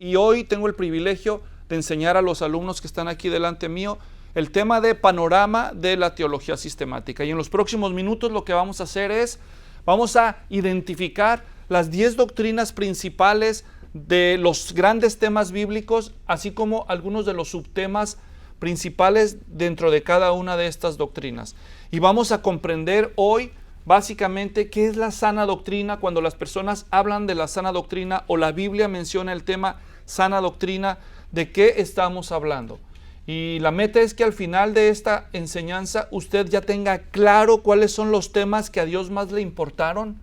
Y hoy tengo el privilegio de enseñar a los alumnos que están aquí delante mío el tema de panorama de la teología sistemática. Y en los próximos minutos lo que vamos a hacer es, vamos a identificar las 10 doctrinas principales de los grandes temas bíblicos, así como algunos de los subtemas principales dentro de cada una de estas doctrinas. Y vamos a comprender hoy básicamente qué es la sana doctrina. Cuando las personas hablan de la sana doctrina o la Biblia menciona el tema sana doctrina, ¿de qué estamos hablando? Y la meta es que al final de esta enseñanza usted ya tenga claro cuáles son los temas que a Dios más le importaron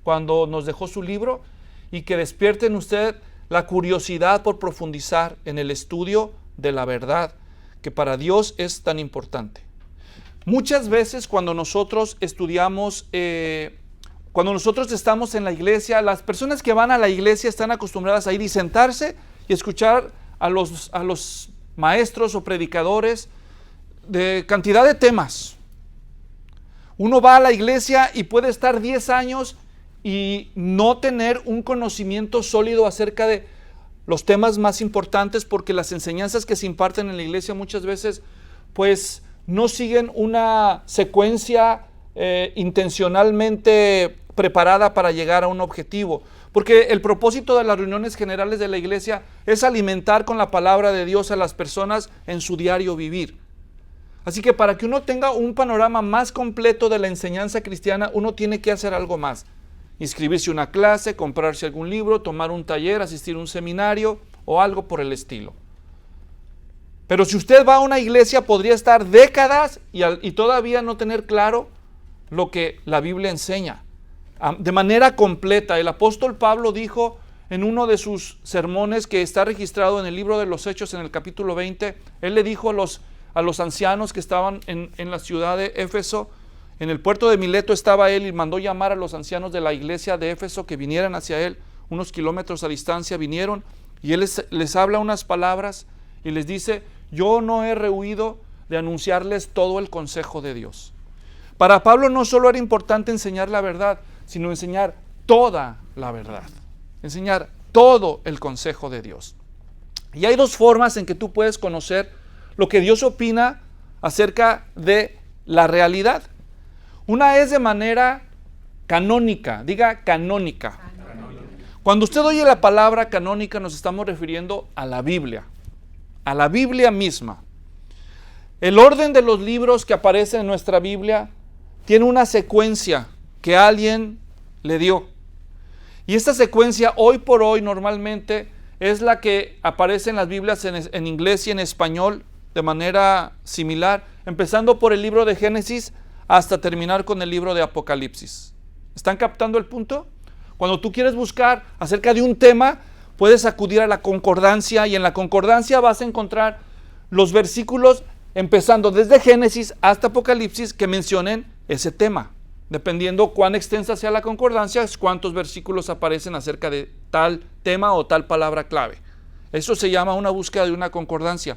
cuando nos dejó su libro, y que despierte en usted la curiosidad por profundizar en el estudio de la verdad, que para Dios es tan importante. Muchas veces cuando nosotros estudiamos, cuando nosotros estamos en la iglesia, las personas que van a la iglesia están acostumbradas a ir y sentarse y escuchar a los maestros o predicadores de cantidad de temas. Uno va a la iglesia y puede estar 10 años y no tener un conocimiento sólido acerca de los temas más importantes, porque las enseñanzas que se imparten en la iglesia muchas veces pues no siguen una secuencia intencionalmente preparada para llegar a un objetivo. Porque el propósito de las reuniones generales de la iglesia es alimentar con la palabra de Dios a las personas en su diario vivir. Así que para que uno tenga un panorama más completo de la enseñanza cristiana, uno tiene que hacer algo más. Inscribirse a una clase, comprarse algún libro, tomar un taller, asistir a un seminario o algo por el estilo. Pero si usted va a una iglesia, podría estar décadas y todavía no tener claro lo que la Biblia enseña de manera completa. El apóstol Pablo dijo en uno de sus sermones, que está registrado en el libro de los Hechos en el capítulo 20, él le dijo a los ancianos que estaban en la ciudad de Éfeso, en el puerto de Mileto estaba él, y mandó llamar a los ancianos de la iglesia de Éfeso que vinieran hacia él, unos kilómetros a distancia vinieron, y él les habla unas palabras y les dice: yo no he rehuido de anunciarles todo el consejo de Dios. Para Pablo no solo era importante enseñar la verdad, sino enseñar toda la verdad, enseñar todo el consejo de Dios. Y hay dos formas en que tú puedes conocer lo que Dios opina acerca de la realidad. Una es de manera canónica, diga canónica. Cuando usted oye la palabra canónica, nos estamos refiriendo a la Biblia misma. El orden de los libros que aparecen en nuestra Biblia tiene una secuencia que alguien le dio. Y esta secuencia hoy por hoy normalmente es la que aparece en las Biblias en inglés y en español de manera similar, empezando por el libro de Génesis hasta terminar con el libro de Apocalipsis. ¿Están captando el punto? Cuando tú quieres buscar acerca de un tema, puedes acudir a la concordancia, y en la concordancia vas a encontrar los versículos empezando desde Génesis hasta Apocalipsis que mencionen ese tema. Dependiendo cuán extensa sea la concordancia, es cuántos versículos aparecen acerca de tal tema o tal palabra clave. Eso se llama una búsqueda de una concordancia.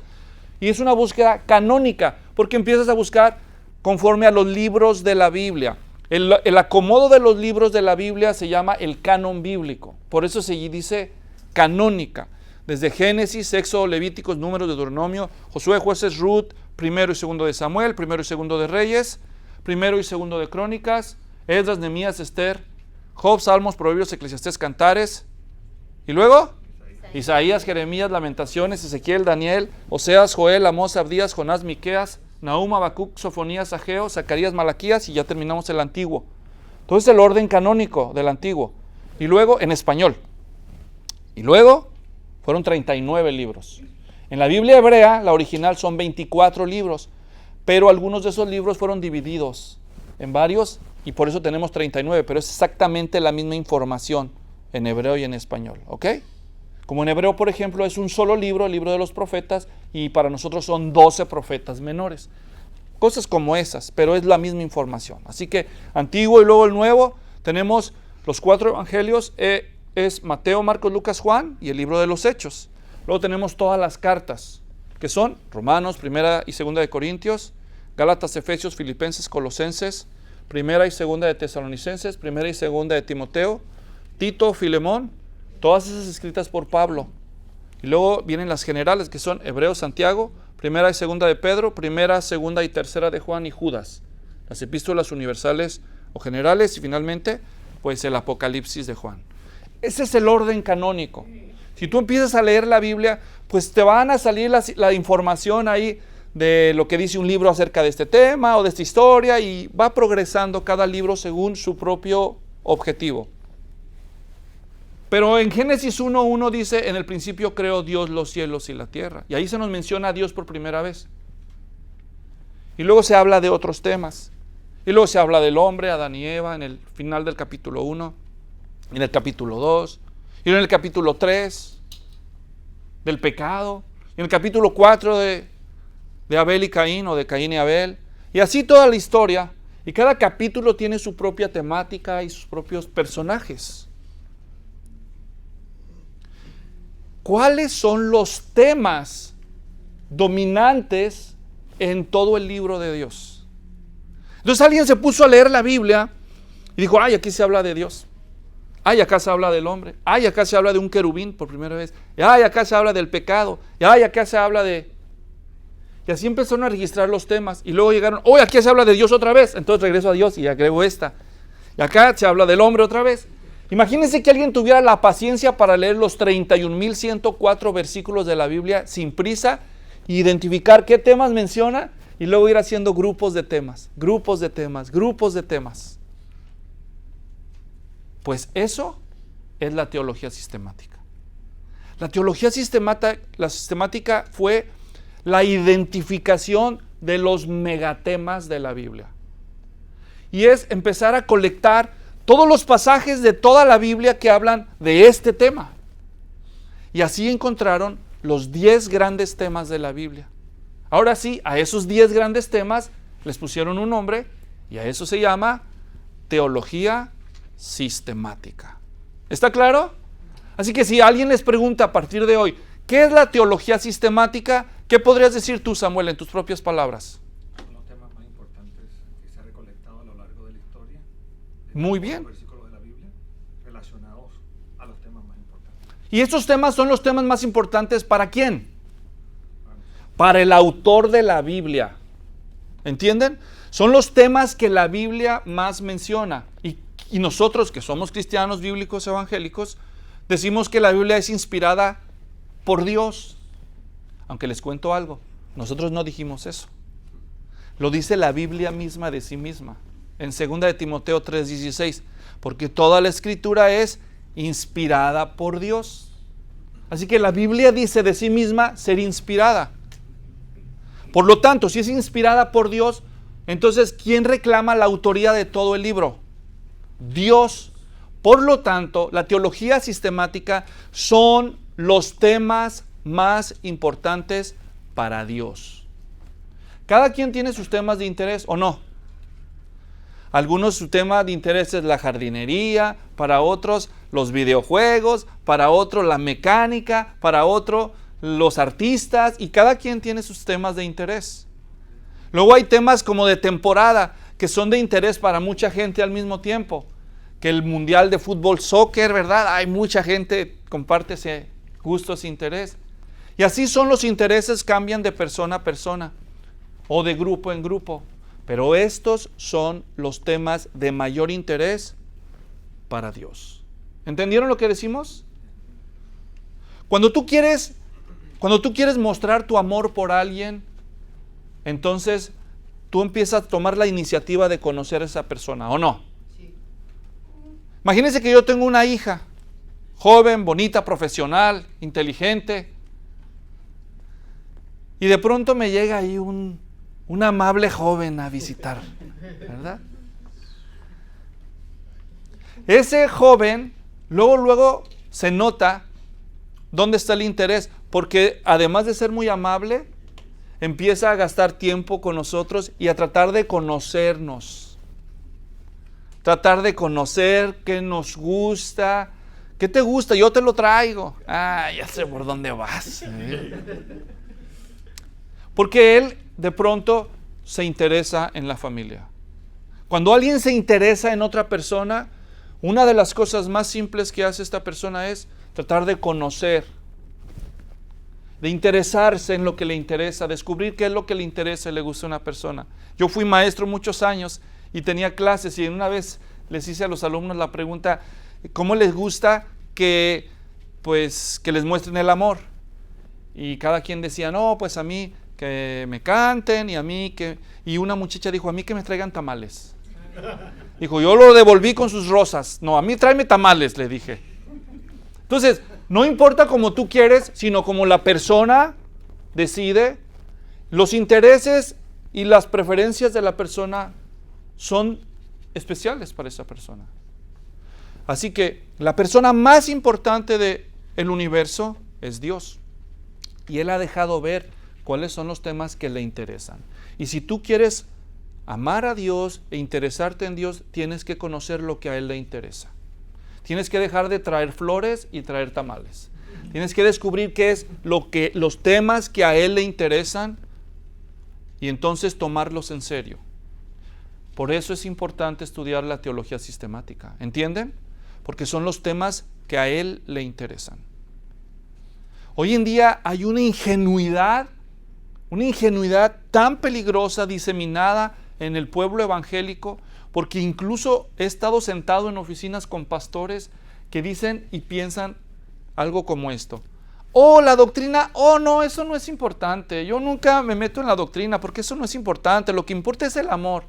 Y es una búsqueda canónica, porque empiezas a buscar conforme a los libros de la Biblia. El acomodo de los libros de la Biblia se llama el canon bíblico. Por eso se dice canónica. Desde Génesis, Éxodo, Levíticos, Números, Deuteronomio, Josué, Jueces, Ruth, primero y segundo de Samuel, primero y segundo de Reyes, primero y segundo de Crónicas, Esdras, Nehemías, Esther, Job, Salmos, Proverbios, Eclesiastés, Cantares. Y luego Isaías, Jeremías, Lamentaciones, Ezequiel, Daniel, Oseas, Joel, Amós, Abdías, Jonás, Miqueas, Nahum, Habacuc, Sofonías, Ageo, Zacarías, Malaquías, y ya terminamos el Antiguo. Entonces el orden canónico del Antiguo. Y luego en español. Y luego fueron 39 libros. En la Biblia hebrea, la original, son 24 libros, pero algunos de esos libros fueron divididos en varios y por eso tenemos 39, pero es exactamente la misma información en hebreo y en español, ¿ok? Como en hebreo, por ejemplo, es un solo libro, el libro de los profetas, y para nosotros son 12 profetas menores. Cosas como esas, pero es la misma información. Así que Antiguo y luego el Nuevo, tenemos los 4 evangelios, es Mateo, Marcos, Lucas, Juan, y el libro de los Hechos. Luego tenemos todas las cartas, que son Romanos, Primera y Segunda de Corintios, Gálatas, Efesios, Filipenses, Colosenses, Primera y Segunda de Tesalonicenses, Primera y Segunda de Timoteo, Tito, Filemón, todas esas escritas por Pablo. Y luego vienen las generales, que son Hebreos, Santiago, Primera y Segunda de Pedro, Primera, Segunda y Tercera de Juan y Judas. Las epístolas universales o generales y finalmente, pues el Apocalipsis de Juan. Ese es el orden canónico. Si tú empiezas a leer la Biblia, pues te van a salir la información ahí de lo que dice un libro acerca de este tema o de esta historia, y va progresando cada libro según su propio objetivo. Pero en Génesis 1:1 dice, en el principio creó Dios los cielos y la tierra. Y ahí se nos menciona a Dios por primera vez. Y luego se habla de otros temas. Y luego se habla del hombre, Adán y Eva, en el final del capítulo 1, en el capítulo 2, y en el capítulo 3, del pecado, y en el capítulo 4 de Abel y Caín, o de Caín y Abel, y así toda la historia, y cada capítulo tiene su propia temática y sus propios personajes. ¿Cuáles son los temas dominantes en todo el libro de Dios? Entonces alguien se puso a leer la Biblia y dijo, ay, aquí se habla de Dios. Ay, acá se habla del hombre. Ay, acá se habla de un querubín por primera vez. Ay, acá se habla del pecado. Ay, acá se habla de... Y así empezaron a registrar los temas. Y luego llegaron, hoy aquí se habla de Dios otra vez. Entonces regreso a Dios y agrego esta. Y acá se habla del hombre otra vez. Imagínense que alguien tuviera la paciencia para leer los 31,104 versículos de la Biblia sin prisa, e identificar qué temas menciona y luego ir haciendo grupos de temas, grupos de temas, grupos de temas. Pues eso es la teología sistemática. La teología sistemática fue la identificación de los megatemas de la Biblia. Y es empezar a colectar todos los pasajes de toda la Biblia que hablan de este tema. Y así encontraron los 10 grandes temas de la Biblia. Ahora sí, a esos 10 grandes temas les pusieron un nombre y a eso se llama teología sistemática. ¿Está claro? Así que si alguien les pregunta a partir de hoy, ¿qué es la teología sistemática? ¿Qué podrías decir tú, Samuel, en tus propias palabras? Los temas más importantes que se han recolectado a lo largo de la historia. Muy bien. Los versículos de la Biblia relacionados a los temas más importantes. Y estos temas son los temas más importantes ¿para quién? Para el autor de la Biblia. ¿Entienden? Son los temas que la Biblia más menciona. Y nosotros, que somos cristianos bíblicos evangélicos, decimos que la Biblia es inspirada por Dios. Aunque les cuento algo, nosotros no dijimos eso. Lo dice la Biblia misma de sí misma. En 2 de Timoteo 3:16, porque toda la escritura es inspirada por Dios. Así que la Biblia dice de sí misma ser inspirada. Por lo tanto, si es inspirada por Dios, entonces, ¿quién reclama la autoría de todo el libro? Dios. Por lo tanto, la teología sistemática son los temas más importantes para Dios. Cada quien tiene sus temas de interés, ¿o no? Algunos su tema de interés es la jardinería, para otros los videojuegos, para otros la mecánica, para otro los artistas, y cada quien tiene sus temas de interés. Luego hay temas como de temporada, que son de interés para mucha gente al mismo tiempo. Que el mundial de fútbol, soccer, ¿verdad? Hay mucha gente que comparte ese gusto, ese interés. Y así son los intereses, cambian de persona a persona o de grupo en grupo. Pero estos son los temas de mayor interés para Dios. ¿Entendieron lo que decimos? Cuando tú quieres mostrar tu amor por alguien, entonces tú empiezas a tomar la iniciativa de conocer a esa persona, ¿o no? Sí. Imagínense que yo tengo una hija, joven, bonita, profesional, inteligente, y de pronto me llega ahí un amable joven a visitar, ¿verdad? Ese joven, luego se nota dónde está el interés, porque además de ser muy amable, empieza a gastar tiempo con nosotros y a tratar de conocernos. Tratar de conocer qué nos gusta. ¿Qué te gusta? Yo te lo traigo. Ah, ya sé por dónde vas. Porque él de pronto se interesa en la familia. Cuando alguien se interesa en otra persona, una de las cosas más simples que hace esta persona es tratar de conocer de interesarse en lo que le interesa, descubrir qué es lo que le interesa y le gusta a una persona. Yo fui maestro muchos años y tenía clases y una vez les hice a los alumnos la pregunta, ¿cómo les gusta que les muestren el amor? Y cada quien decía, no, pues a mí que me canten y a mí que... Y una muchacha dijo, a mí que me traigan tamales. Dijo, yo lo devolví con sus rosas. No, a mí tráeme tamales, le dije. Entonces, no importa como tú quieres, sino como la persona decide. Los intereses y las preferencias de la persona son especiales para esa persona. Así que la persona más importante del universo es Dios. Y Él ha dejado ver cuáles son los temas que le interesan. Y si tú quieres amar a Dios e interesarte en Dios, tienes que conocer lo que a Él le interesa. Tienes que dejar de traer flores y traer tamales. Tienes que descubrir qué es los temas que a Él le interesan y entonces tomarlos en serio. Por eso es importante estudiar la teología sistemática. ¿Entienden? Porque son los temas que a Él le interesan. Hoy en día hay una ingenuidad tan peligrosa diseminada en el pueblo evangélico, porque incluso he estado sentado en oficinas con pastores que dicen y piensan algo como esto. Oh, la doctrina, oh no, eso no es importante. Yo nunca me meto en la doctrina porque eso no es importante. Lo que importa es el amor.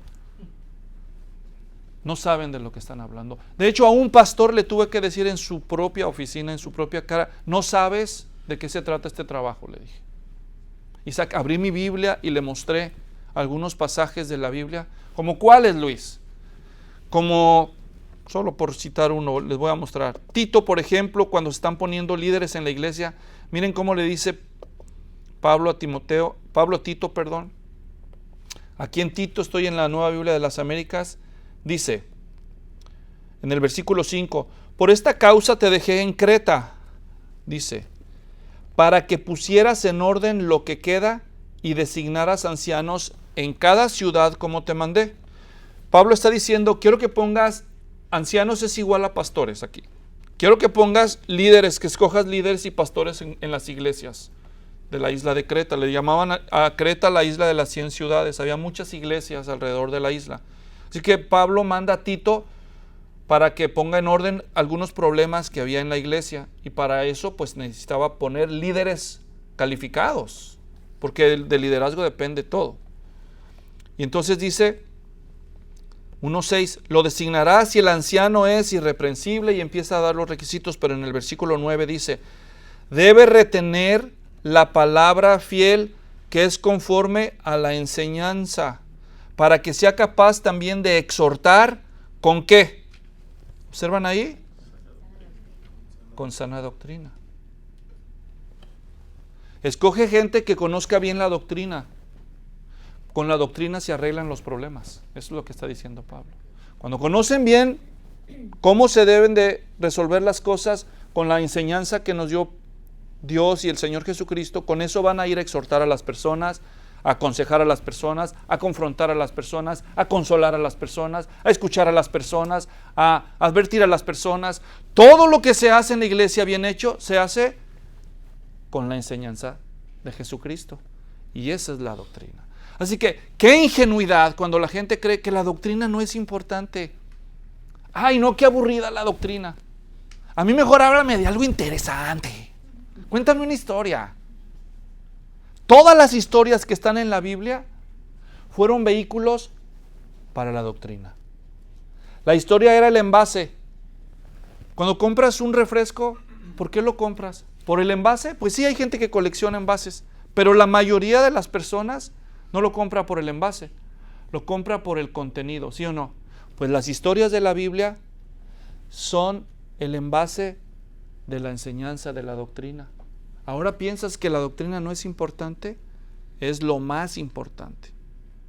No saben de lo que están hablando. De hecho, a un pastor le tuve que decir en su propia oficina, en su propia cara, no sabes de qué se trata este trabajo, le dije. Isaac, abrí mi Biblia y le mostré algunos pasajes de la Biblia. ¿Como cuáles, Luis? Como, solo por citar uno, les voy a mostrar. Tito, por ejemplo, cuando se están poniendo líderes en la iglesia, miren cómo le dice Pablo a Tito. Aquí en Tito, estoy en la Nueva Biblia de las Américas, dice, en el versículo 5, por esta causa te dejé en Creta, dice, para que pusieras en orden lo que queda y designaras ancianos en cada ciudad como te mandé. Pablo está diciendo, quiero que pongas, ancianos es igual a pastores aquí. Quiero que pongas líderes, que escojas líderes y pastores en las iglesias de la isla de Creta. Le llamaban a Creta la isla de las 100 ciudades. Había muchas iglesias alrededor de la isla. Así que Pablo manda a Tito para que ponga en orden algunos problemas que había en la iglesia. Y para eso pues necesitaba poner líderes calificados, porque del liderazgo depende todo. Y entonces dice 1:6, lo designará si el anciano es irreprensible, y empieza a dar los requisitos, pero en el versículo 9 dice, debe retener la palabra fiel que es conforme a la enseñanza, para que sea capaz también de exhortar, ¿con qué? ¿Observan ahí? Con sana doctrina. Escoge gente que conozca bien la doctrina. Con la doctrina se arreglan los problemas. Eso es lo que está diciendo Pablo. Cuando conocen bien cómo se deben de resolver las cosas con la enseñanza que nos dio Dios y el Señor Jesucristo, con eso van a ir a exhortar a las personas, a aconsejar a las personas, a confrontar a las personas, a consolar a las personas, a escuchar a las personas, a advertir a las personas. Todo lo que se hace en la iglesia bien hecho, se hace con la enseñanza de Jesucristo. Y esa es la doctrina. Así que, qué ingenuidad cuando la gente cree que la doctrina no es importante. Ay, no, qué aburrida la doctrina. A mí mejor háblame de algo interesante. Cuéntame una historia. Todas las historias que están en la Biblia fueron vehículos para la doctrina. La historia era el envase. Cuando compras un refresco, ¿por qué lo compras? ¿Por el envase? Pues sí, hay gente que colecciona envases, pero la mayoría de las personas no lo compra por el envase, lo compra por el contenido, ¿sí o no? Pues las historias de la Biblia son el envase de la enseñanza de la doctrina. ¿Ahora piensas que la doctrina no es importante? Es lo más importante.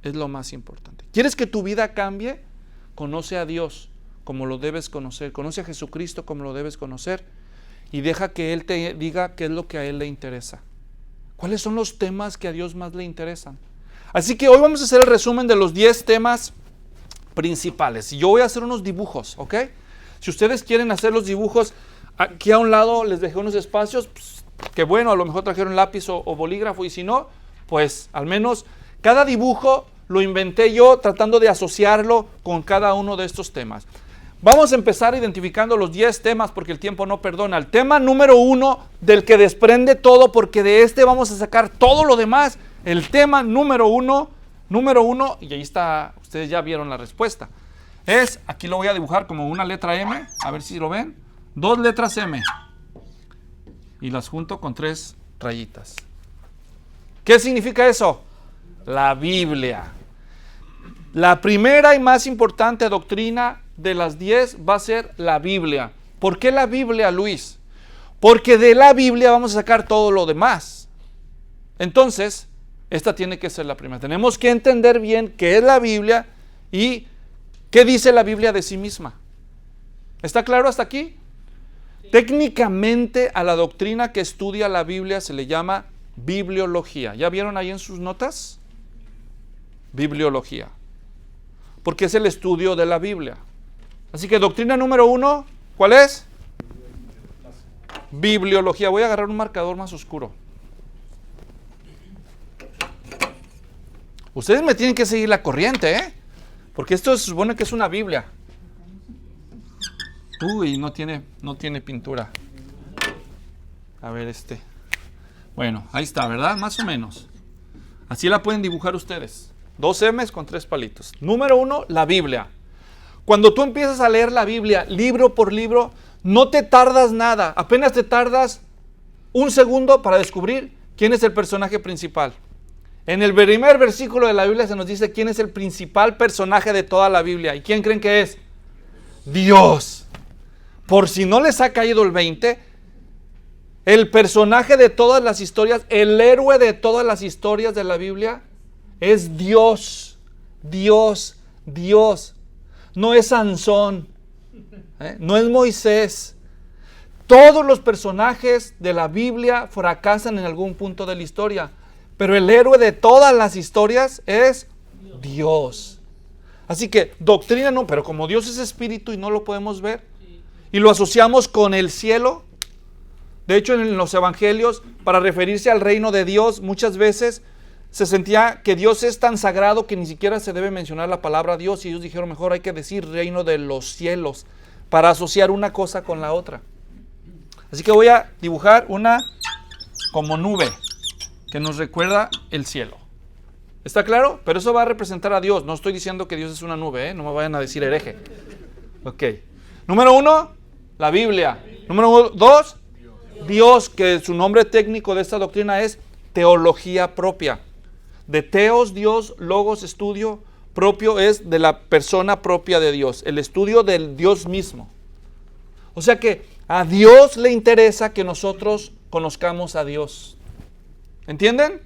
Es lo más importante. ¿Quieres que tu vida cambie? Conoce a Dios como lo debes conocer. Conoce a Jesucristo como lo debes conocer. Y deja que Él te diga qué es lo que a Él le interesa. ¿Cuáles son los temas que a Dios más le interesan? Así que hoy vamos a hacer el resumen de los 10 temas principales. Y yo voy a hacer unos dibujos, ¿ok? Si ustedes quieren hacer los dibujos, aquí a un lado les dejé unos espacios, pues, que bueno, a lo mejor trajeron lápiz o bolígrafo, y si no, pues al menos cada dibujo lo inventé yo tratando de asociarlo con cada uno de estos temas. Vamos a empezar identificando los 10 temas porque el tiempo no perdona. El tema número 1 del que desprende todo, porque de este vamos a sacar todo lo demás. El tema número uno, y ahí está, ustedes ya vieron la respuesta. Aquí lo voy a dibujar como una letra M, a ver si lo ven. 2 letras M. Y las junto con 3 rayitas. ¿Qué significa eso? La Biblia. La primera y más importante doctrina de las 10 va a ser la Biblia. ¿Por qué la Biblia, Luis? Porque de la Biblia vamos a sacar todo lo demás. Entonces, esta tiene que ser la primera. Tenemos que entender bien qué es la Biblia y qué dice la Biblia de sí misma. ¿Está claro hasta aquí? Sí. Técnicamente a la doctrina que estudia la Biblia se le llama bibliología. ¿Ya vieron ahí en sus notas? Bibliología. Porque es el estudio de la Biblia. Así que doctrina número 1, ¿cuál es? Bibliología. Voy a agarrar un marcador más oscuro. Ustedes me tienen que seguir la corriente, ¿eh? Porque esto se supone que es una Biblia. Uy, no tiene pintura. A ver, Bueno, ahí está, ¿verdad? Más o menos. Así la pueden dibujar ustedes. 2 M's con 3 palitos. Número 1, la Biblia. Cuando tú empiezas a leer la Biblia, libro por libro, no te tardas nada. Apenas te tardas 1 segundo para descubrir quién es el personaje principal. En el primer versículo de la Biblia se nos dice quién es el principal personaje de toda la Biblia. ¿Y quién creen que es? Dios. Por si no les ha caído el 20, el personaje de todas las historias, el héroe de todas las historias de la Biblia es Dios. Dios, Dios. No es Sansón, no es Moisés. Todos los personajes de la Biblia fracasan en algún punto de la historia. Pero el héroe de todas las historias es Dios. Así que doctrina no, pero como Dios es espíritu y no lo podemos ver, y lo asociamos con el cielo. De hecho, en los evangelios, para referirse al reino de Dios, muchas veces se sentía que Dios es tan sagrado que ni siquiera se debe mencionar la palabra Dios, y ellos dijeron mejor hay que decir reino de los cielos, para asociar una cosa con la otra. Así que voy a dibujar una como nube que nos recuerda el cielo. ¿Está claro? Pero eso va a representar a Dios. No estoy diciendo que Dios es una nube, ¿eh? No me vayan a decir hereje. Ok. Número 1, la Biblia. Número 2, Dios, que su nombre técnico de esta doctrina es teología propia. De teos, Dios, logos, estudio, propio es de la persona propia de Dios, el estudio del Dios mismo. O sea que a Dios le interesa que nosotros conozcamos a Dios. ¿Entienden?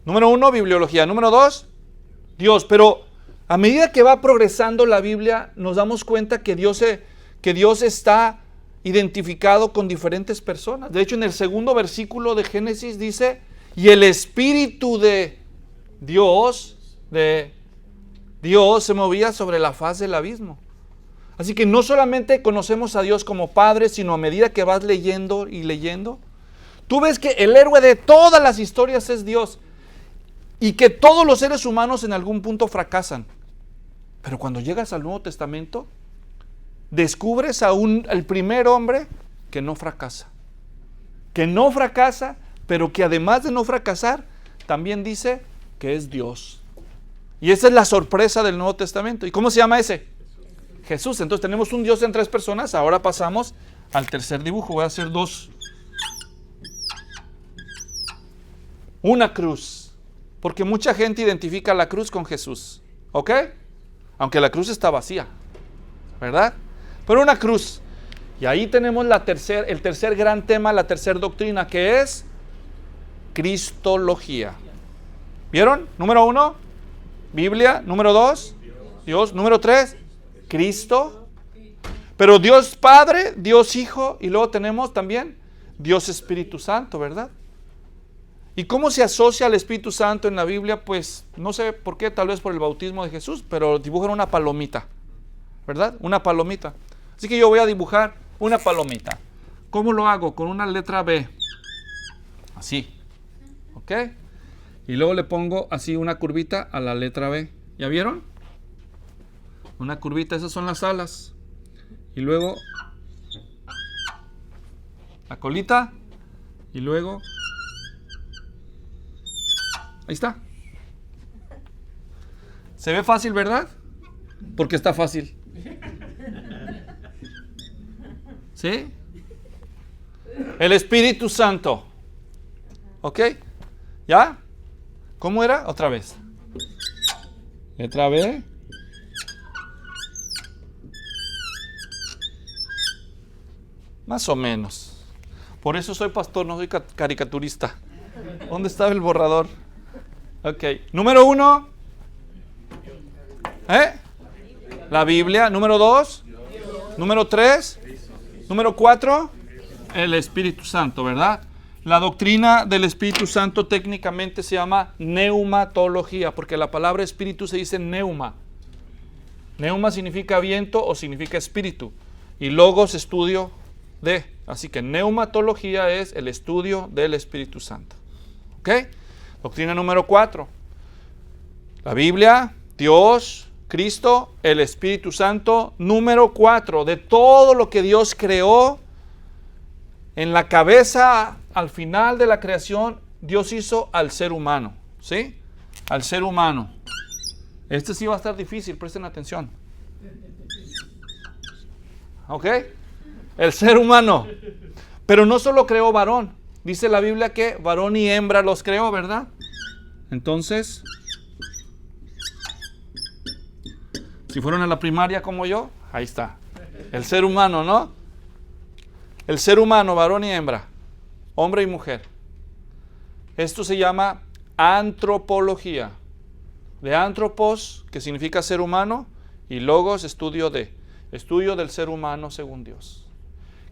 Número 1, bibliología. Número 2, Dios. Pero a medida que va progresando la Biblia, nos damos cuenta que Dios está identificado con diferentes personas. De hecho, en el segundo versículo de Génesis dice, y el Espíritu de Dios se movía sobre la faz del abismo. Así que no solamente conocemos a Dios como Padre, sino a medida que vas leyendo y leyendo, tú ves que el héroe de todas las historias es Dios y que todos los seres humanos en algún punto fracasan. Pero cuando llegas al Nuevo Testamento, descubres al primer hombre que no fracasa. Que no fracasa, pero que además de no fracasar, también dice que es Dios. Y esa es la sorpresa del Nuevo Testamento. ¿Y cómo se llama ese? Jesús. Entonces tenemos un Dios en 3 personas. Ahora pasamos al tercer dibujo. Voy a hacer 2. Una cruz, porque mucha gente identifica la cruz con Jesús, ¿ok? Aunque la cruz está vacía, ¿verdad? Pero una cruz. Y ahí tenemos el tercer gran tema, la tercera doctrina, que es Cristología. ¿Vieron? Número 1, Biblia. Número 2, Dios. Número 3, Cristo. Pero Dios Padre, Dios Hijo, y luego tenemos también Dios Espíritu Santo, ¿verdad? ¿Y cómo se asocia al Espíritu Santo en la Biblia? Pues no sé por qué, tal vez por el bautismo de Jesús, pero dibujan una palomita, ¿verdad? Una palomita. Así que yo voy a dibujar una palomita. ¿Cómo lo hago? Con una letra B. Así. ¿Ok? Y luego le pongo así una curvita a la letra B. ¿Ya vieron? Una curvita, esas son las alas. Y luego la colita. Y luego ahí está. ¿Se ve fácil, verdad? Porque está fácil. ¿Sí? El Espíritu Santo. ¿Ok? ¿Ya? ¿Cómo era? Otra vez. Letra B. Más o menos. Por eso soy pastor, no soy caricaturista. ¿Dónde estaba el borrador? Ok. Número 1. La Biblia. Número 2. Número 3. Número 4. El Espíritu Santo, ¿verdad? La doctrina del Espíritu Santo técnicamente se llama neumatología, porque la palabra espíritu se dice neuma. Neuma significa viento o significa espíritu. Y logos, estudio de. Así que neumatología es el estudio del Espíritu Santo. ¿Ok? Doctrina número 4. La Biblia, Dios, Cristo, el Espíritu Santo. Número 4. De todo lo que Dios creó, en la cabeza, al final de la creación, Dios hizo al ser humano. ¿Sí? Al ser humano. Este sí va a estar difícil, presten atención. ¿Ok? El ser humano. Pero no solo creó varón. Dice la Biblia que varón y hembra los creó, ¿verdad? Entonces, si fueron a la primaria como yo, ahí está. El ser humano, ¿no? El ser humano, varón y hembra, hombre y mujer. Esto se llama antropología. De antropos, que significa ser humano, y logos, estudio del ser humano según Dios.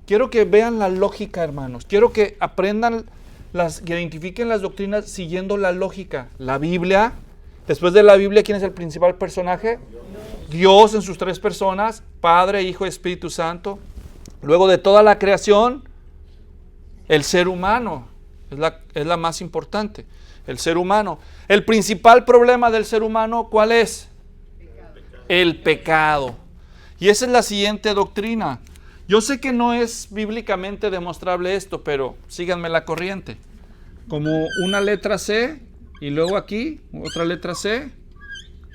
Quiero que vean la lógica, hermanos. Quiero que aprendan, que identifiquen las doctrinas siguiendo la lógica. La Biblia, después de la Biblia, ¿quién es el principal personaje? Dios en sus 3 personas, Padre, Hijo y Espíritu Santo. Luego de toda la creación, el ser humano es la más importante. El ser humano. El principal problema del ser humano, ¿cuál es? El pecado. Y esa es la siguiente doctrina. Yo sé que no es bíblicamente demostrable esto, pero síganme la corriente. Como una letra C y luego aquí otra letra C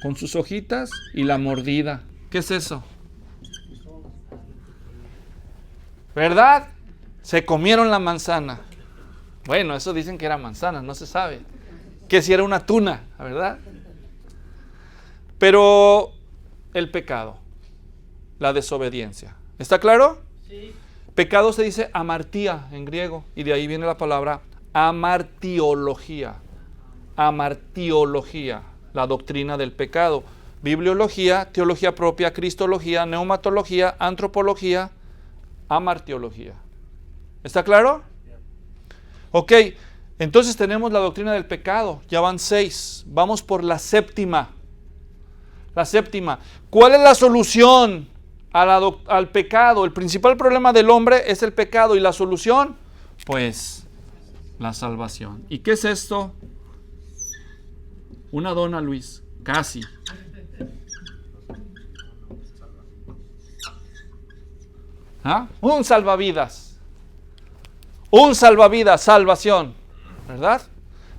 con sus hojitas y la mordida. ¿Qué es eso? ¿Verdad? Se comieron la manzana. Bueno, eso dicen que era manzana, no se sabe. Que si era una tuna, ¿verdad? Pero el pecado, la desobediencia. ¿Está claro? Sí. Pecado se dice amartía en griego, y de ahí viene la palabra amartiología. Amartiología, la doctrina del pecado. Bibliología, teología propia, cristología, neumatología, antropología, amartiología. ¿Está claro? Ok, entonces tenemos la doctrina del pecado. Ya van 6. Vamos por la séptima. La séptima. ¿Cuál es la solución al pecado? El principal problema del hombre es el pecado. ¿Y la solución? Pues la salvación. ¿Y qué es esto? Una dona, Luis. Casi. ¿Ah? Un salvavidas. Un salvavidas, salvación. ¿Verdad?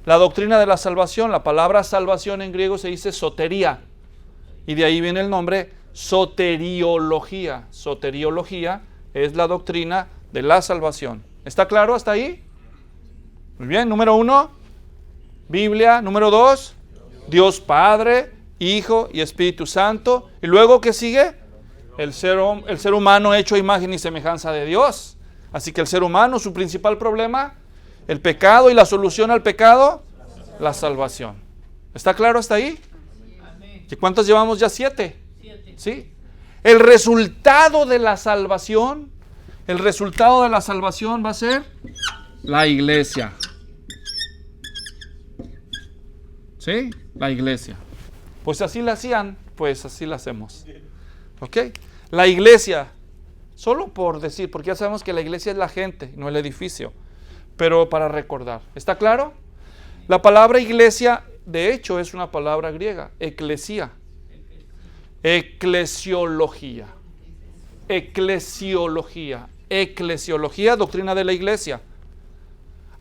La doctrina de la salvación, la palabra salvación en griego se dice sotería. Y de ahí viene el nombre soteriología. Soteriología es la doctrina de la salvación. ¿Está claro hasta ahí? Muy bien, número 1, Biblia. Número 2, Dios Padre, Hijo y Espíritu Santo. Y luego, ¿qué sigue? El ser humano hecho a imagen y semejanza de Dios. Así que el ser humano, su principal problema, el pecado, y la solución al pecado, la salvación. ¿Está claro hasta ahí? ¿Y cuántos llevamos ya? 7. ¿Sí? El resultado de la salvación, va a ser la iglesia. ¿Sí? La iglesia. Pues así la hacían, pues así la hacemos. ¿Ok? La iglesia. Solo por decir, porque ya sabemos que la iglesia es la gente, no el edificio, pero para recordar. ¿Está claro? La palabra iglesia, de hecho, es una palabra griega, eclesía, eclesiología, eclesiología, doctrina de la iglesia.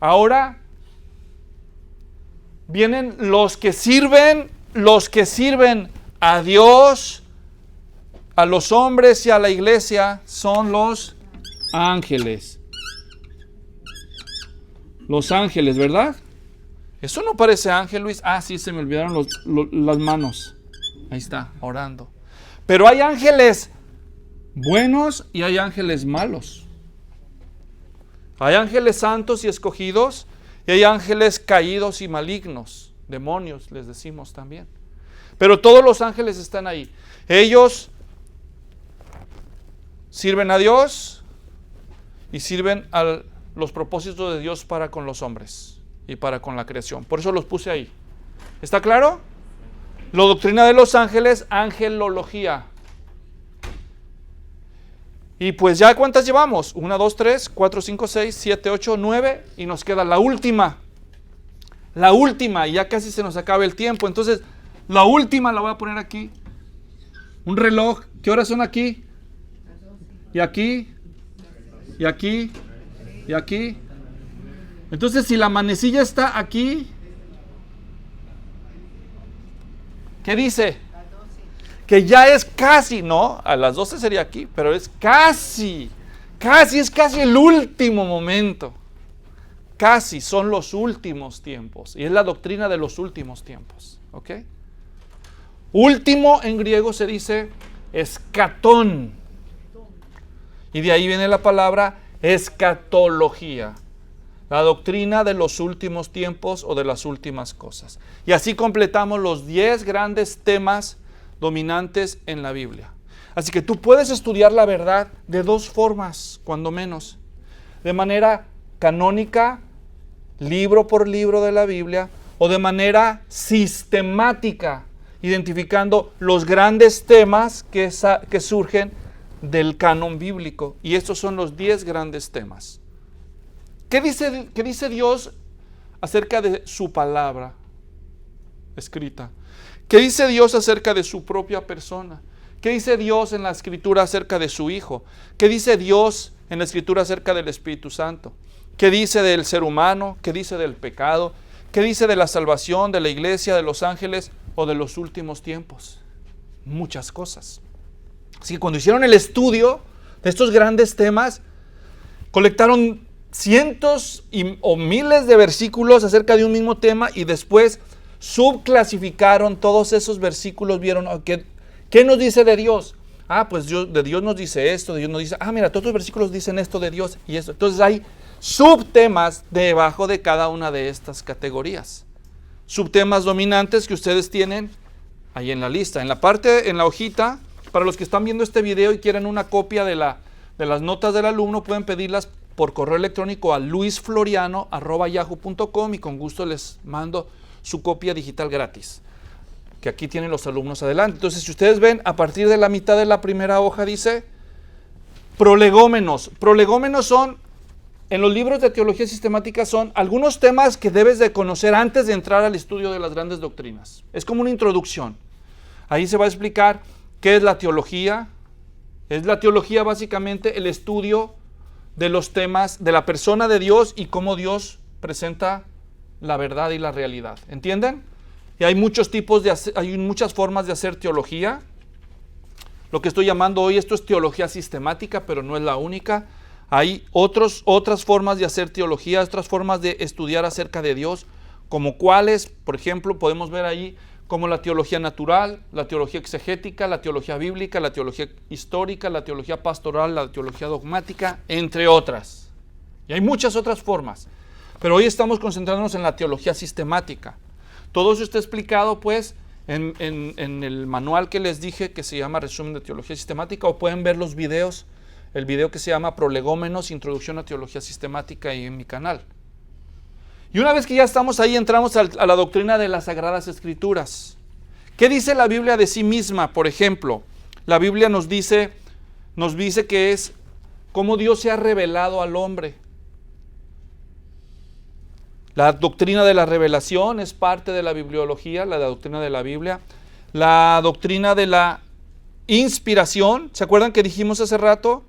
Ahora vienen los que sirven a Dios, a los hombres y a la iglesia, son los ángeles. Los ángeles, ¿verdad? Eso no parece ángel, Luis. Ah, sí, se me olvidaron las manos. Ahí está, orando. Pero hay ángeles buenos y hay ángeles malos. Hay ángeles santos y escogidos y hay ángeles caídos y malignos. Demonios, les decimos también. Pero todos los ángeles están ahí. Ellos sirven a Dios y sirven a los propósitos de Dios para con los hombres y para con la creación. Por eso los puse ahí. ¿Está claro? La doctrina de los ángeles, angelología. Y pues ya, ¿cuántas llevamos? 1, 2, 3, 4, 5, 6, 7, 8, 9 y nos queda la última. La última, y ya casi se nos acaba el tiempo. Entonces, la última la voy a poner aquí. Un reloj. ¿Qué horas son aquí? Y aquí. Y aquí. Y aquí. Entonces, si la manecilla está aquí, ¿qué dice? Que ya es casi, no, a las 12 sería aquí, pero es casi el último momento. Casi son los últimos tiempos. Y es la doctrina de los últimos tiempos. ¿Ok? Último en griego se dice escatón. Y de ahí viene la palabra escatología. La doctrina de los últimos tiempos o de las últimas cosas. Y así completamos los 10 grandes temas dominantes en la Biblia. Así que tú puedes estudiar la verdad de dos formas, cuando menos. De manera canónica, libro por libro de la Biblia, o de manera sistemática, identificando los grandes temas que surgen del canon bíblico. Y estos son los 10 grandes temas. ¿Qué dice Dios acerca de su palabra escrita? ¿Qué dice Dios acerca de su propia persona? ¿Qué dice Dios en la Escritura acerca de su Hijo? ¿Qué dice Dios en la Escritura acerca del Espíritu Santo? ¿Qué dice del ser humano? ¿Qué dice del pecado? ¿Qué dice de la salvación, de la iglesia, de los ángeles o de los últimos tiempos? Muchas cosas. Así que cuando hicieron el estudio de estos grandes temas, colectaron cientos o miles de versículos acerca de un mismo tema y después subclasificaron todos esos versículos, vieron ¿qué nos dice de Dios? Pues de Dios nos dice esto, de Dios nos dice, mira, todos los versículos dicen esto de Dios y esto. Entonces hay subtemas debajo de cada una de estas categorías. Subtemas dominantes que ustedes tienen ahí en la lista. En la hojita, para los que están viendo este video y quieren una copia de las notas del alumno, pueden pedirlas por correo electrónico a luisfloriano@yahoo.com y con gusto les mando su copia digital gratis, que aquí tienen los alumnos adelante. Entonces, si ustedes ven, a partir de la mitad de la primera hoja dice prolegómenos. Prolegómenos son, en los libros de teología sistemática, son algunos temas que debes de conocer antes de entrar al estudio de las grandes doctrinas. Es como una introducción. Ahí se va a explicar qué es la teología. Es la teología básicamente el estudio de los temas de la persona de Dios y cómo Dios presenta la verdad y la realidad. ¿Entienden? Y hay muchas formas de hacer teología. Lo que estoy llamando hoy, esto es teología sistemática, pero no es la única. Hay otras formas de hacer teología, otras formas de estudiar acerca de Dios, como cuáles, por ejemplo, podemos ver ahí como la teología natural, la teología exegética, la teología bíblica, la teología histórica, la teología pastoral, la teología dogmática, entre otras. Y hay muchas otras formas, pero hoy estamos concentrándonos en la teología sistemática. Todo eso está explicado, pues, en el manual que les dije, que se llama Resumen de Teología Sistemática, o pueden ver los videos, el video que se llama Prolegómenos, Introducción a Teología Sistemática, ahí en mi canal. Y una vez que ya estamos ahí, entramos a la doctrina de las Sagradas Escrituras. ¿Qué dice la Biblia de sí misma? Por ejemplo, la Biblia nos dice que es cómo Dios se ha revelado al hombre. La doctrina de la revelación es parte de la bibliología, la doctrina de la Biblia. La doctrina de la inspiración, ¿se acuerdan que dijimos hace rato?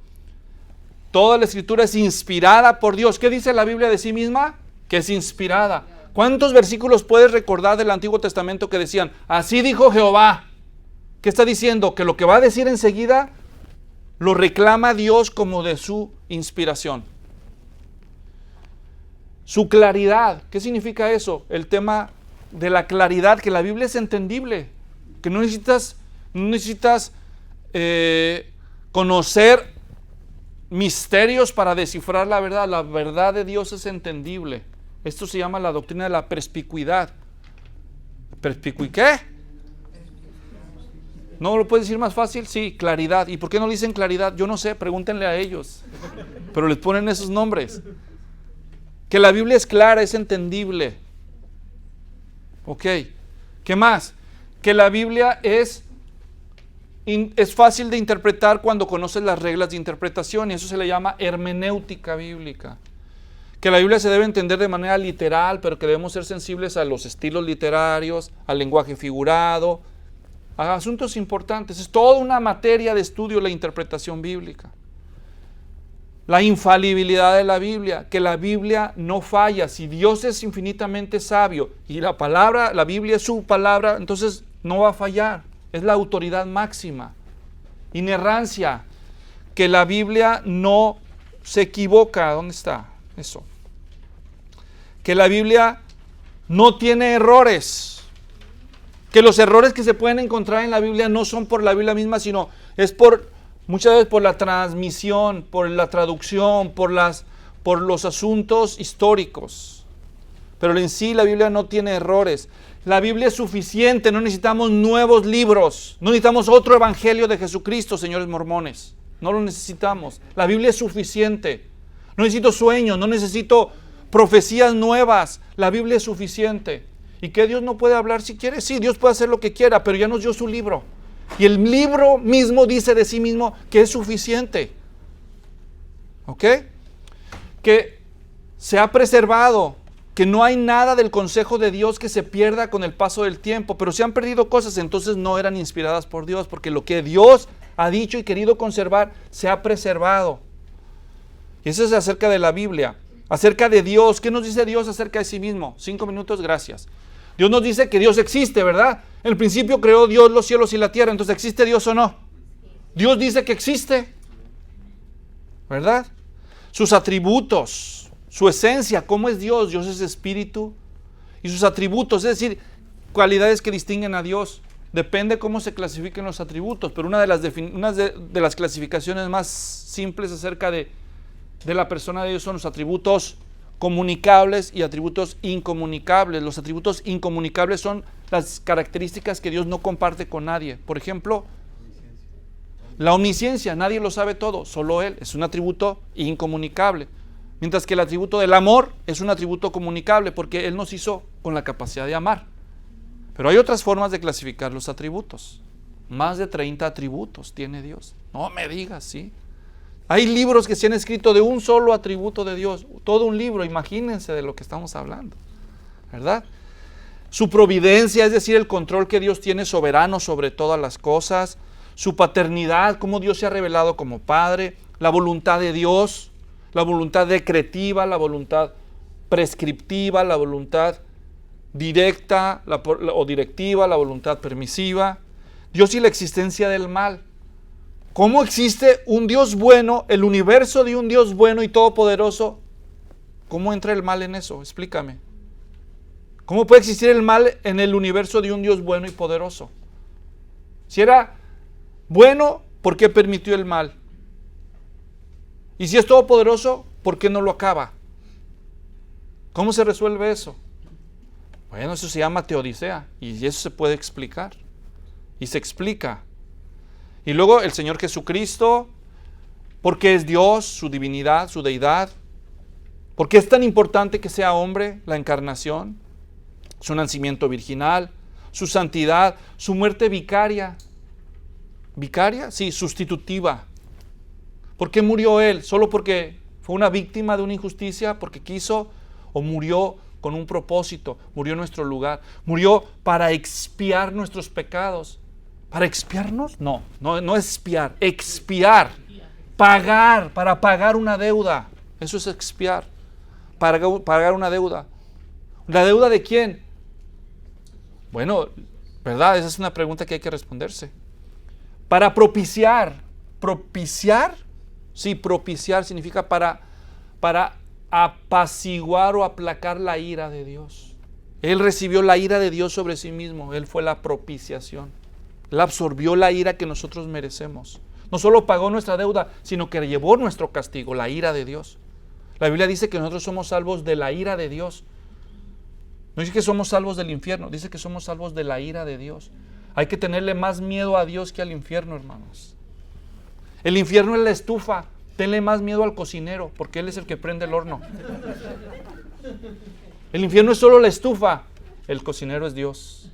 Toda la escritura es inspirada por Dios. ¿Qué dice la Biblia de sí misma? Que es inspirada. ¿Cuántos versículos puedes recordar del Antiguo Testamento que decían, así dijo Jehová? ¿Qué está diciendo? Que lo que va a decir enseguida lo reclama Dios como de su inspiración. Su claridad, ¿qué significa eso? El tema de la claridad, que la Biblia es entendible, que no necesitas conocer misterios para descifrar la verdad de Dios es entendible. Esto se llama la doctrina de la perspicuidad. ¿Qué? ¿No lo puedes decir más fácil? Sí, claridad. ¿Y por qué no le dicen claridad? Yo no sé, pregúntenle a ellos. Pero les ponen esos nombres. Que la Biblia es clara, es entendible. Ok. ¿Qué más? Que la Biblia es fácil de interpretar cuando conoces las reglas de interpretación, y eso se le llama hermenéutica bíblica. Que la Biblia se debe entender de manera literal, pero que debemos ser sensibles a los estilos literarios, al lenguaje figurado, a asuntos importantes. Es toda una materia de estudio la interpretación bíblica. La infalibilidad de la Biblia, que la Biblia no falla. Si Dios es infinitamente sabio y la Biblia es su palabra, entonces no va a fallar. Es la autoridad máxima. Inerrancia, que la Biblia no se equivoca. ¿Dónde está eso? Que la Biblia no tiene errores. Que los errores que se pueden encontrar en la Biblia no son por la Biblia misma, sino es muchas veces por la transmisión, por la traducción, por los asuntos históricos. Pero en sí la Biblia no tiene errores. La Biblia es suficiente, no necesitamos nuevos libros, no necesitamos otro evangelio de Jesucristo, señores mormones. No lo necesitamos. La Biblia es suficiente. No necesito sueños, no necesito profecías nuevas. La Biblia es suficiente. ¿Y que Dios no puede hablar si quiere? Sí, Dios puede hacer lo que quiera, pero ya nos dio su libro. Y el libro mismo dice de sí mismo que es suficiente. ¿Ok? Que se ha preservado, que no hay nada del consejo de Dios que se pierda con el paso del tiempo, pero si han perdido cosas, entonces no eran inspiradas por Dios, porque lo que Dios ha dicho y querido conservar se ha preservado. Y eso es acerca de la Biblia, acerca de Dios. ¿Qué nos dice Dios acerca de sí mismo? 5 minutos, gracias. Dios nos dice que Dios existe, ¿verdad? En el principio creó Dios los cielos y la tierra, entonces ¿existe Dios o no? Dios dice que existe, ¿verdad? Sus atributos, su esencia, ¿cómo es Dios? Dios es espíritu. Y sus atributos, es decir, cualidades que distinguen a Dios. Depende cómo se clasifiquen los atributos, pero una de las clasificaciones más simples acerca de la persona de Dios son los atributos comunicables y atributos incomunicables. Los atributos incomunicables son las características que Dios no comparte con nadie. Por ejemplo, la omnisciencia, nadie lo sabe todo, solo Él. Es un atributo incomunicable. Mientras que el atributo del amor es un atributo comunicable, porque Él nos hizo con la capacidad de amar. Pero hay otras formas de clasificar los atributos. Más de 30 atributos tiene Dios. No me digas, ¿sí? Hay libros que se han escrito de un solo atributo de Dios. Todo un libro, imagínense de lo que estamos hablando, ¿verdad? Su providencia, es decir, el control que Dios tiene soberano sobre todas las cosas. Su paternidad, cómo Dios se ha revelado como Padre. La voluntad de Dios, la voluntad decretiva, la voluntad prescriptiva, la voluntad directa o directiva, la voluntad permisiva. Dios y la existencia del mal. ¿Cómo existe un Dios bueno, el universo de un Dios bueno y todopoderoso? ¿Cómo entra el mal en eso? Explícame. ¿Cómo puede existir el mal en el universo de un Dios bueno y poderoso? Si era bueno, ¿por qué permitió el mal? Y si es todopoderoso, ¿por qué no lo acaba? ¿Cómo se resuelve eso? Bueno, eso se llama teodicea y eso se puede explicar. Y se explica. Y luego el Señor Jesucristo, porque es Dios, su divinidad, su deidad. ¿Por qué es tan importante que sea hombre? La encarnación, su nacimiento virginal, su santidad, su muerte vicaria. ¿Vicaria? Sí, sustitutiva. ¿Por qué murió Él? ¿Solo porque fue una víctima de una injusticia? ¿Porque quiso? ¿O murió con un propósito? Murió en nuestro lugar. ¿Murió para expiar nuestros pecados? ¿Para expiarnos? No expiar, expiar. Pagar, para pagar una deuda. Eso es expiar. Pagar una deuda. ¿La deuda de quién? Bueno, ¿verdad? Esa es una pregunta que hay que responderse. Para propiciar. ¿Propiciar? Sí, propiciar significa para apaciguar o aplacar la ira de Dios. Él recibió la ira de Dios sobre sí mismo. Él fue la propiciación. Él absorbió la ira que nosotros merecemos. No solo pagó nuestra deuda, sino que llevó nuestro castigo, la ira de Dios. La Biblia dice que nosotros somos salvos de la ira de Dios. No dice que somos salvos del infierno, dice que somos salvos de la ira de Dios. Hay que tenerle más miedo a Dios que al infierno, hermanos. El infierno es la estufa. Tenle más miedo al cocinero, porque Él es el que prende el horno. El infierno es solo la estufa. El cocinero es Dios.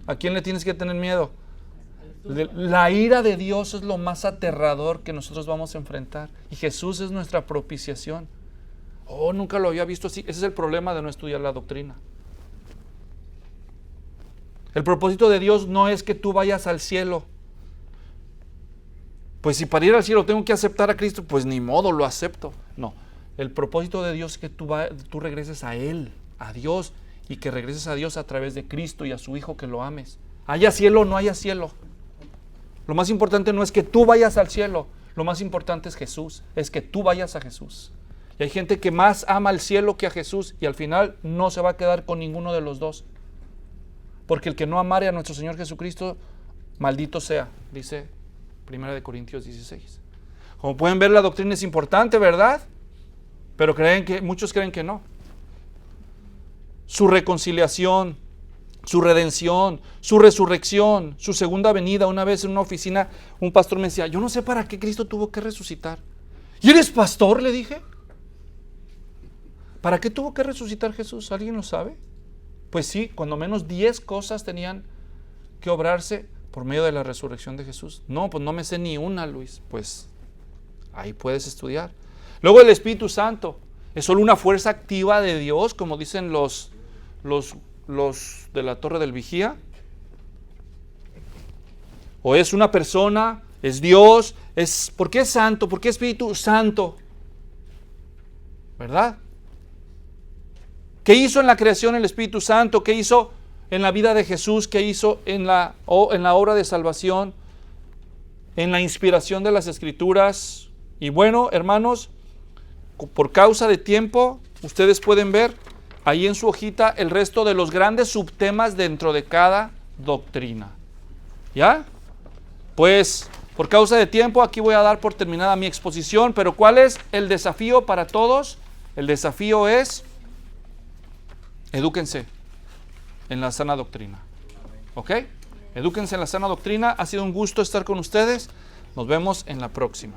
¿A quién le tienes que tener miedo? La ira de Dios es lo más aterrador que nosotros vamos a enfrentar. Y Jesús es nuestra propiciación. Oh, nunca lo había visto así. Ese es el problema de no estudiar la doctrina. El propósito de Dios no es que tú vayas al cielo. Pues si para ir al cielo tengo que aceptar a Cristo, pues ni modo, lo acepto. No, el propósito de Dios es que tú regreses a Él, a Dios, y que regreses a Dios a través de Cristo y a su Hijo, que lo ames. Haya cielo o no haya cielo. Lo más importante no es que tú vayas al cielo, lo más importante es Jesús, es que tú vayas a Jesús. Y hay gente que más ama al cielo que a Jesús, y al final no se va a quedar con ninguno de los dos. Porque el que no amare a nuestro Señor Jesucristo, maldito sea, dice 1 Corintios 16. Como pueden ver, la doctrina es importante, ¿verdad? Pero muchos creen que no. Su reconciliación, su redención, su resurrección, su segunda venida. Una vez en una oficina, un pastor me decía, yo no sé para qué Cristo tuvo que resucitar. ¿Y eres pastor?, le dije. ¿Para qué tuvo que resucitar Jesús? ¿Alguien lo sabe? Pues sí, cuando menos 10 cosas tenían que obrarse por medio de la resurrección de Jesús. No, pues no me sé ni una, Luis. Pues ahí puedes estudiar. Luego el Espíritu Santo es solo una fuerza activa de Dios, como dicen los de la Torre del Vigía. O es una persona, es Dios, ¿por qué es santo? ¿Por qué Espíritu Santo? ¿Verdad? ¿Qué hizo en la creación el Espíritu Santo? ¿Qué hizo en la vida de Jesús? ¿Qué hizo en la obra de salvación? En la inspiración de las Escrituras. Y bueno, hermanos, por causa de tiempo, ustedes pueden ver ahí en su hojita el resto de los grandes subtemas dentro de cada doctrina. ¿Ya? Pues, por causa de tiempo, aquí voy a dar por terminada mi exposición, pero ¿cuál es el desafío para todos? El desafío es: edúquense en la sana doctrina. ¿Ok? Edúquense en la sana doctrina. Ha sido un gusto estar con ustedes. Nos vemos en la próxima.